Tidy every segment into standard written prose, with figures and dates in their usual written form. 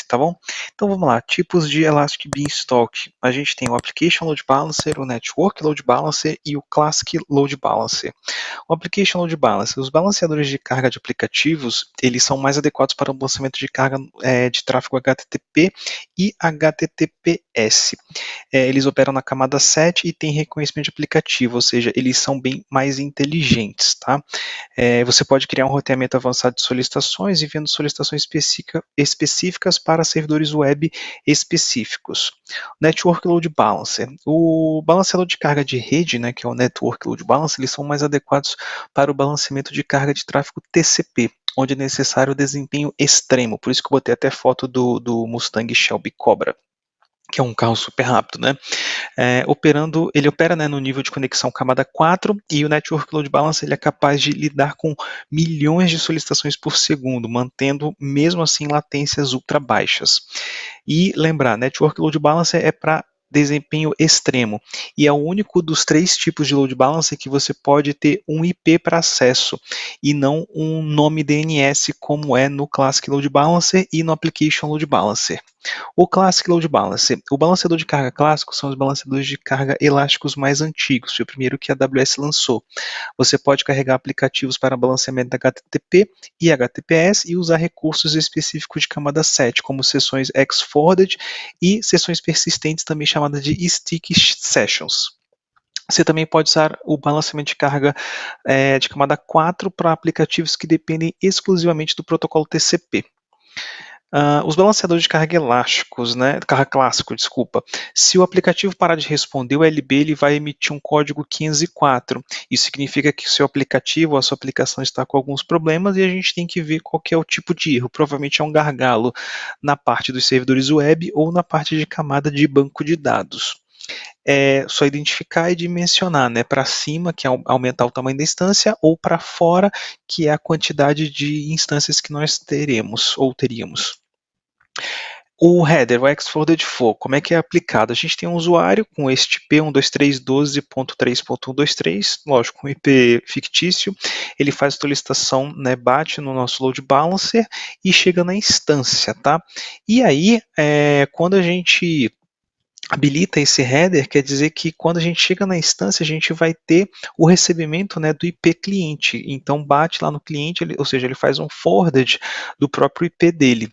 tá bom? Então vamos lá, tipos de Elastic Beanstalk. A gente tem o Application Load Balancer, o Network Load Balancer e o Classic Load Balancer. O Application Load Balancer, os balanceadores de carga de aplicativos, eles são mais adequados para o balanceamento de carga de tráfego HTTP e HTTPS. Eles operam na camada 7 e têm reconhecimento de aplicativo, ou seja, eles são bem mais inteligentes, tá? Você pode criar um roteamento avançado de solicitações, enviando solicitações específicas para servidores web específicos. Network Load Balancer. O balanceador de carga de rede, né, que é o Network Load Balancer, eles são mais adequados para o balanceamento de carga de tráfego TCP, onde é necessário desempenho extremo. Por isso que eu botei até foto do Mustang Shelby Cobra, que é um carro super rápido, né? Ele opera, né, no nível de conexão camada 4 e o Network Load Balancer ele é capaz de lidar com milhões de solicitações por segundo, mantendo mesmo assim latências ultra baixas. E lembrar, Network Load Balancer é para desempenho extremo e é o único dos 3 tipos de load balancer que você pode ter um IP para acesso e não um nome DNS como é no Classic Load Balancer e no Application Load Balancer. O Classic Load Balancer. O balanceador de carga clássico são os balanceadores de carga elásticos mais antigos, foi o primeiro que a AWS lançou. Você pode carregar aplicativos para balanceamento da HTTP e HTTPS e usar recursos específicos de camada 7, como sessões X-Forwarded e sessões persistentes, também chamadas de Sticky Sessions. Você também pode usar o balanceamento de carga de camada 4 para aplicativos que dependem exclusivamente do protocolo TCP. Os balanceadores de carga elásticos, né, carga clássico, desculpa. Se o aplicativo parar de responder, o LB ele vai emitir um código 504. Isso significa que o seu aplicativo, a sua aplicação está com alguns problemas e a gente tem que ver qual que é o tipo de erro. Provavelmente é um gargalo na parte dos servidores web ou na parte de camada de banco de dados. Só identificar e dimensionar, né, para cima, que é aumentar o tamanho da instância, ou para fora, que é a quantidade de instâncias que nós teremos ou teríamos. O header, o X-Forwarded For, como é que é aplicado? A gente tem um usuário com este IP 123.12.3.123, lógico, um IP fictício, ele faz a solicitação, né, bate no nosso load balancer e chega na instância, tá? E aí, quando a gente habilita esse header, quer dizer que quando a gente chega na instância, a gente vai ter o recebimento, né, do IP cliente. Então bate lá no cliente, ou seja, ele faz um forwarded do próprio IP dele.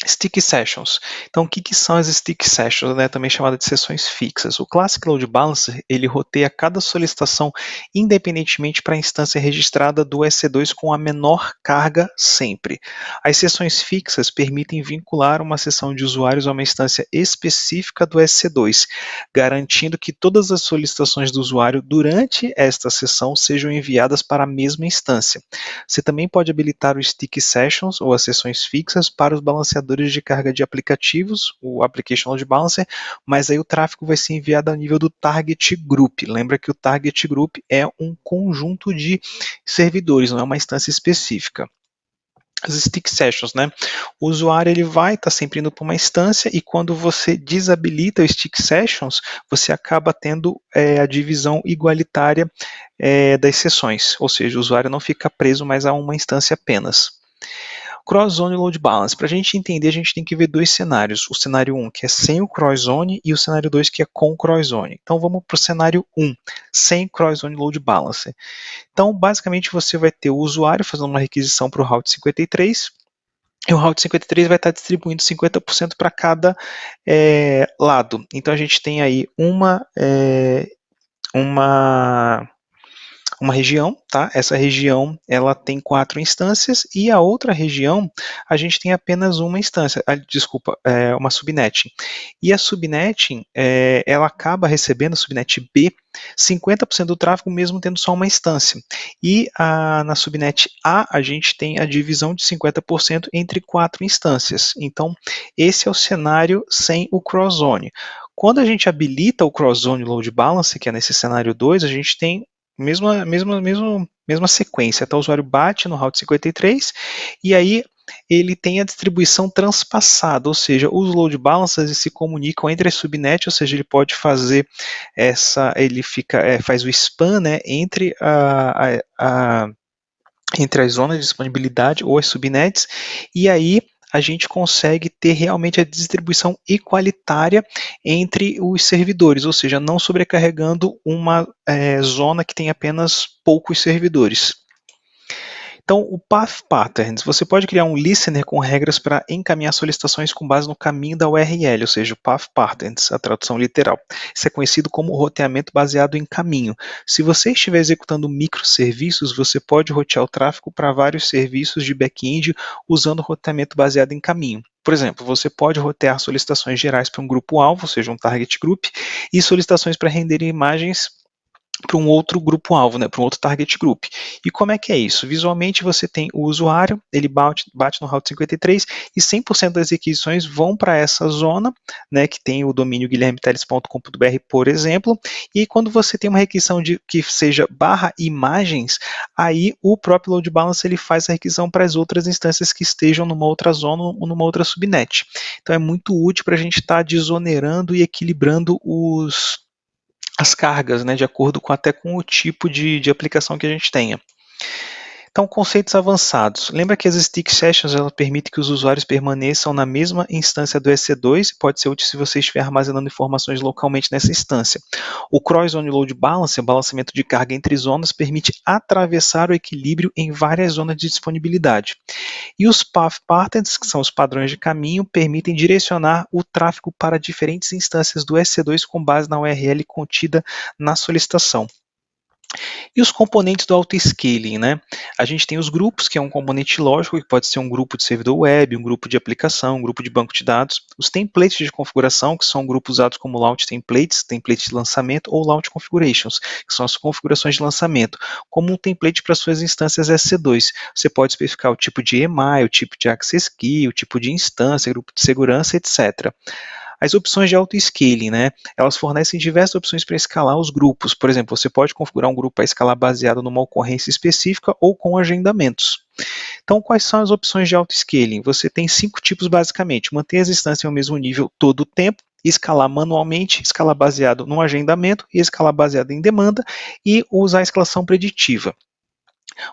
Sticky Sessions. Então, o que são as Sticky Sessions, né, também chamada de sessões fixas? O Classic Load Balancer, ele roteia cada solicitação independentemente para a instância registrada do EC2 com a menor carga sempre. As sessões fixas permitem vincular uma sessão de usuários a uma instância específica do EC2, garantindo que todas as solicitações do usuário durante esta sessão sejam enviadas para a mesma instância. Você também pode habilitar o Sticky Sessions, ou as sessões fixas, para os balanceadores de carga de aplicativos, o Application Load Balancer, mas aí o tráfego vai ser enviado ao nível do Target Group. Lembra que o Target Group é um conjunto de servidores, não é uma instância específica. As Stick Sessions, né? O usuário ele vai estar sempre indo para uma instância e quando você desabilita o Stick Sessions, você acaba tendo a divisão igualitária das sessões, ou seja, o usuário não fica preso mais a uma instância apenas. Cross-Zone Load Balance. Para a gente entender, a gente tem que ver 2 cenários. O cenário 1, que é sem o Cross-Zone, e o cenário 2, que é com o Cross-Zone. Então, vamos para o cenário 1, sem Cross-Zone Load Balance. Então, basicamente, você vai ter o usuário fazendo uma requisição para o Route 53, e o Route 53 vai estar distribuindo 50% para cada lado. Então, a gente tem aí uma região, tá? Essa região ela tem 4 instâncias e a outra região a gente tem apenas uma instância, uma subnetting. E a subnetting ela acaba recebendo, a subnet B, 50% do tráfego mesmo tendo só uma instância. E na subnet A a gente tem a divisão de 50% entre 4 instâncias. Então esse é o cenário sem o cross-zone. Quando a gente habilita o cross-zone load balance, que é nesse cenário 2, a gente tem mesma sequência, tá? O usuário bate no Route 53 e aí ele tem a distribuição transpassada, ou seja, os load balancers se comunicam entre as subnets, ou seja, ele pode fazer faz o span, né, entre as zonas de disponibilidade ou as subnets, e aí a gente consegue ter realmente a distribuição igualitária entre os servidores, ou seja, não sobrecarregando uma zona que tem apenas poucos servidores. Então, o Path Patterns, você pode criar um listener com regras para encaminhar solicitações com base no caminho da URL, ou seja, o Path Patterns, a tradução literal. Isso é conhecido como roteamento baseado em caminho. Se você estiver executando microserviços, você pode rotear o tráfego para vários serviços de back-end usando roteamento baseado em caminho. Por exemplo, você pode rotear solicitações gerais para um grupo-alvo, ou seja, um target group, e solicitações para render imagens para um outro grupo-alvo, né, para um outro target group. E como é que é isso? Visualmente você tem o usuário, ele bate no Route 53 e 100% das requisições vão para essa zona, né, que tem o domínio guilhermeteles.com.br, por exemplo, e quando você tem uma requisição que seja /imagens, aí o próprio load balancer ele faz a requisição para as outras instâncias que estejam numa outra zona ou numa outra subnet. Então é muito útil para a gente estar desonerando e equilibrando as cargas, né, de acordo até com o tipo de aplicação que a gente tenha. Então, conceitos avançados. Lembra que as Stick Sessions ela permite que os usuários permaneçam na mesma instância do EC2, pode ser útil se você estiver armazenando informações localmente nessa instância. O Cross Zone Load Balance, o balanceamento de carga entre zonas, permite atravessar o equilíbrio em várias zonas de disponibilidade. E os Path Patterns, que são os padrões de caminho, permitem direcionar o tráfego para diferentes instâncias do EC2 com base na URL contida na solicitação. E os componentes do auto-scaling, né? A gente tem os grupos, que é um componente lógico, que pode ser um grupo de servidor web, um grupo de aplicação, um grupo de banco de dados. Os templates de configuração, que são grupos usados como launch templates, templates de lançamento, ou launch configurations, que são as configurações de lançamento, como um template para suas instâncias EC2. Você pode especificar o tipo de EMI, o tipo de access key, o tipo de instância, grupo de segurança, etc. As opções de auto-scaling, né, elas fornecem diversas opções para escalar os grupos. Por exemplo, você pode configurar um grupo para escalar baseado numa ocorrência específica ou com agendamentos. Então, quais são as opções de auto-scaling? Você tem 5 tipos basicamente: manter as instâncias ao mesmo nível todo o tempo, escalar manualmente, escalar baseado no agendamento e escalar baseado em demanda, e usar a escalação preditiva.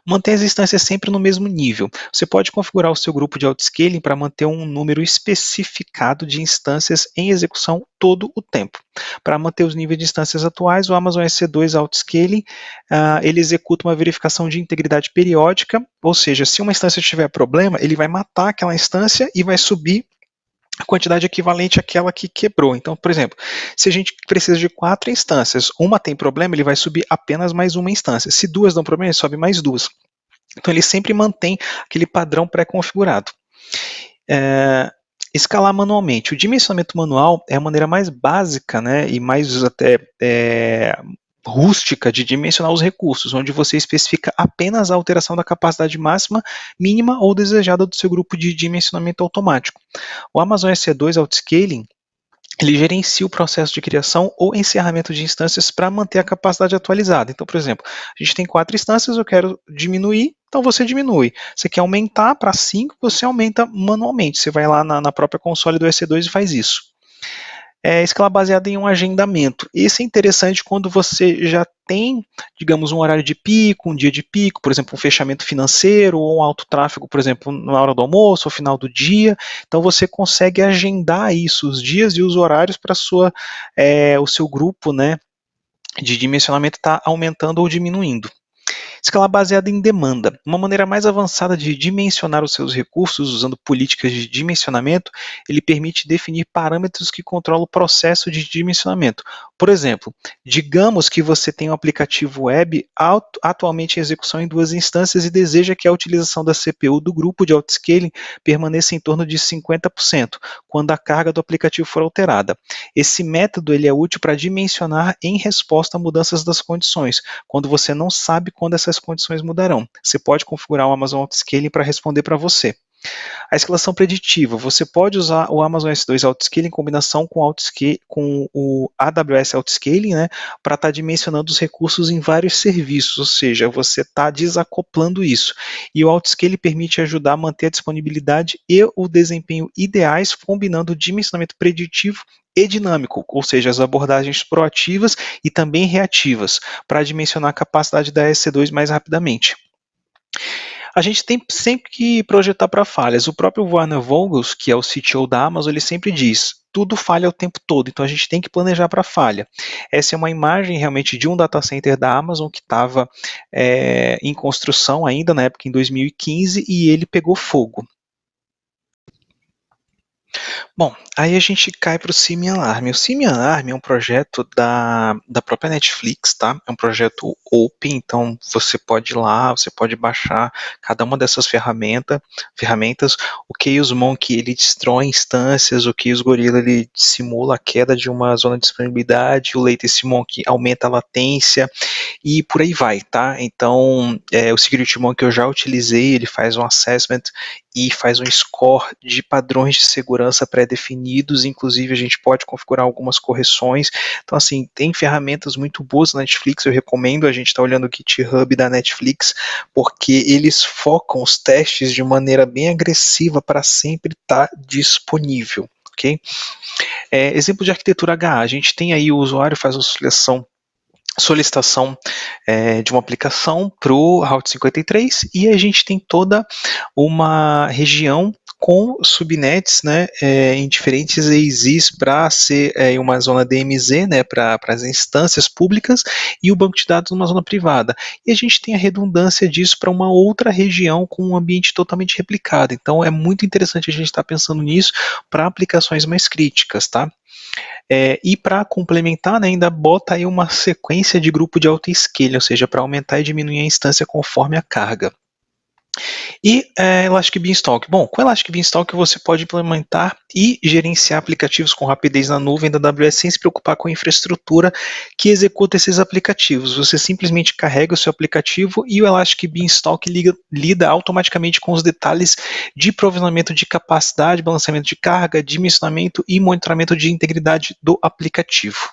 Mantenha as instâncias sempre no mesmo nível. Você pode configurar o seu grupo de autoscaling para manter um número especificado de instâncias em execução todo o tempo. Para manter os níveis de instâncias atuais, o Amazon EC2 Autoscaling ele executa uma verificação de integridade periódica, ou seja, se uma instância tiver problema, ele vai matar aquela instância e vai subir a quantidade equivalente àquela que quebrou. Então, por exemplo, se a gente precisa de 4 instâncias, uma tem problema, ele vai subir apenas mais uma instância. Se 2 dão problema, ele sobe mais 2. Então, ele sempre mantém aquele padrão pré-configurado. Escalar manualmente. O dimensionamento manual é a maneira mais básica, né, e mais até rústica de dimensionar os recursos, onde você especifica apenas a alteração da capacidade máxima, mínima ou desejada do seu grupo de dimensionamento automático. O Amazon EC2 Autoscaling ele gerencia o processo de criação ou encerramento de instâncias para manter a capacidade atualizada. Então, por exemplo, a gente tem 4 instâncias, eu quero diminuir, então você diminui. Você quer aumentar para 5, você aumenta manualmente. Você vai lá na própria console do EC2 e faz isso. Escala baseada em um agendamento. Esse é interessante quando você já tem, digamos, um horário de pico, um dia de pico, por exemplo, um fechamento financeiro ou um alto tráfego, por exemplo, na hora do almoço ou final do dia. Então você consegue agendar isso, os dias e os horários para o seu grupo, né, de dimensionamento estar aumentando ou diminuindo. Escala baseada em demanda. Uma maneira mais avançada de dimensionar os seus recursos usando políticas de dimensionamento, ele permite definir parâmetros que controlam o processo de dimensionamento. Por exemplo, digamos que você tem um aplicativo web atualmente em execução em 2 instâncias e deseja que a utilização da CPU do grupo de autoscaling permaneça em torno de 50%, quando a carga do aplicativo for alterada. Esse método ele é útil para dimensionar em resposta a mudanças das condições, quando você não sabe quando essas condições mudarão. Você pode configurar o Amazon Autoscaling para responder para você. A escalação preditiva. Você pode usar o Amazon S2 Autoscaling em combinação com o AWS Autoscaling, né, para estar dimensionando os recursos em vários serviços, ou seja, você está desacoplando isso. E o Autoscaling permite ajudar a manter a disponibilidade e o desempenho ideais, combinando o dimensionamento preditivo e dinâmico, ou seja, as abordagens proativas e também reativas, para dimensionar a capacidade da EC2 mais rapidamente. A gente tem sempre que projetar para falhas. O próprio Werner Vogels, que é o CTO da Amazon, ele sempre diz: tudo falha o tempo todo, então a gente tem que planejar para falha. Essa é uma imagem realmente de um data center da Amazon que estava em construção ainda na época em 2015 e ele pegou fogo. Bom, aí a gente cai para o Simian Army. O Simian Army é um projeto da própria Netflix, tá? É um projeto open, então você pode ir lá, você pode baixar cada uma dessas ferramentas. O Chaos Monkey, ele destrói instâncias, o Chaos Gorilla, ele simula a queda de uma zona de disponibilidade, o Latency Monkey aumenta a latência, e por aí vai, tá? Então, o Security Monkey eu já utilizei, ele faz um assessment e faz um score de padrões de segurança pré-definidos, inclusive a gente pode configurar algumas correções. Então, assim, tem ferramentas muito boas na Netflix, eu recomendo a gente estar olhando o GitHub da Netflix, porque eles focam os testes de maneira bem agressiva para sempre estar disponível, ok? Exemplo de arquitetura HA, a gente tem aí o usuário faz uma solicitação de uma aplicação para o Route 53 e a gente tem toda uma região com subnets, né, em diferentes AZs para ser uma zona DMZ, né, para as instâncias públicas e o banco de dados numa zona privada. E a gente tem a redundância disso para uma outra região com um ambiente totalmente replicado. Então é muito interessante a gente estar pensando nisso para aplicações mais críticas, tá? E para complementar, né, ainda bota aí uma sequência de grupo de auto-scaling, ou seja, para aumentar e diminuir a instância conforme a carga. E Elastic Beanstalk. Bom, com Elastic Beanstalk você pode implementar e gerenciar aplicativos com rapidez na nuvem da AWS sem se preocupar com a infraestrutura que executa esses aplicativos. Você simplesmente carrega o seu aplicativo e o Elastic Beanstalk lida automaticamente com os detalhes de provisionamento de capacidade, balanceamento de carga, dimensionamento e monitoramento de integridade do aplicativo.